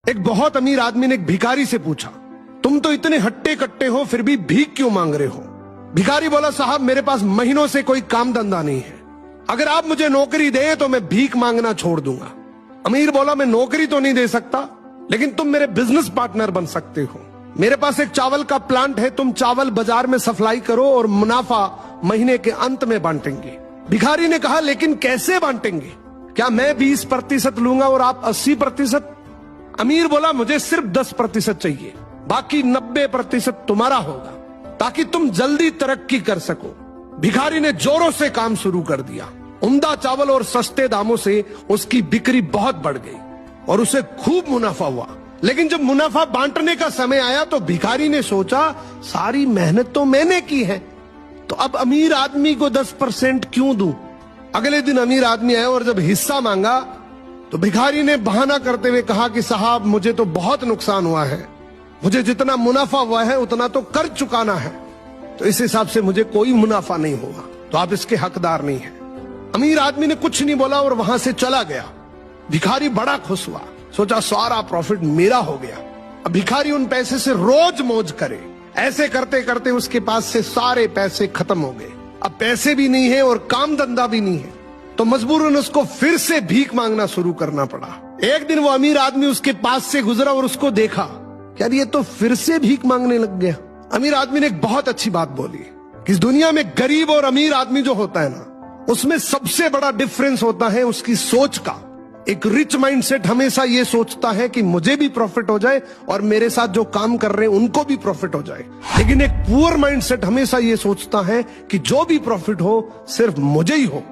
एक बहुत अमीर आदमी ने एक भिखारी से पूछा, तुम तो इतने हट्टे कट्टे हो फिर भी भीख क्यों मांग रहे हो? भिखारी बोला, साहब मेरे पास महीनों से कोई काम धंधा नहीं है, अगर आप मुझे नौकरी दे तो मैं भीख मांगना छोड़ दूंगा। अमीर बोला, मैं नौकरी तो नहीं दे सकता लेकिन तुम मेरे बिजनेस पार्टनर बन सकते हो। मेरे पास एक चावल का प्लांट है, तुम चावल बाजार में सप्लाई करो और मुनाफा महीने के अंत में बांटेंगे। भिखारी ने कहा, लेकिन कैसे बांटेंगे? क्या मैं 20% लूंगा और आप 80%? अमीर बोला, मुझे सिर्फ 10% चाहिए, बाकी 90% तुम्हारा होगा ताकि तुम जल्दी तरक्की कर सको। भिखारी ने जोरों से काम शुरू कर दिया। उम्दा चावल और सस्ते दामों से उसकी बिक्री बहुत बढ़ गई और उसे खूब मुनाफा हुआ। लेकिन जब मुनाफा बांटने का समय आया तो भिखारी ने सोचा, सारी मेहनत तो मैंने की है, तो अब अमीर आदमी को 10% क्यों दूं? अगले दिन अमीर आदमी आया और जब हिस्सा मांगा तो भिखारी ने बहाना करते हुए कहा कि साहब मुझे तो बहुत नुकसान हुआ है, मुझे जितना मुनाफा हुआ है उतना तो कर चुकाना है, तो इस हिसाब से मुझे कोई मुनाफा नहीं होगा, तो आप इसके हकदार नहीं हैं। अमीर आदमी ने कुछ नहीं बोला और वहां से चला गया। भिखारी बड़ा खुश हुआ, सोचा सारा प्रॉफिट मेरा हो गया। अब भिखारी उन पैसे से रोज मौज करे। ऐसे करते करते उसके पास से सारे पैसे खत्म हो गए। अब पैसे भी नहीं है और काम धंधा भी नहीं है, तो मजबूरन उसको फिर से भीख मांगना शुरू करना पड़ा। एक दिन वो अमीर आदमी उसके पास से गुजरा और उसको देखा, यार ये तो फिर से भीख मांगने लग गया। अमीर आदमी ने एक बहुत अच्छी बात बोली कि इस दुनिया में गरीब और अमीर आदमी जो होता है ना, उसमें सबसे बड़ा डिफरेंस होता है उसकी सोच का। एक रिच माइंडसेट हमेशा ये सोचता है कि मुझे भी प्रॉफिट हो जाए और मेरे साथ जो काम कर रहे हैं उनको भी प्रॉफिट हो जाए, लेकिन एक पुअर माइंडसेट हमेशा ये सोचता है कि जो भी प्रॉफिट हो सिर्फ मुझे ही हो।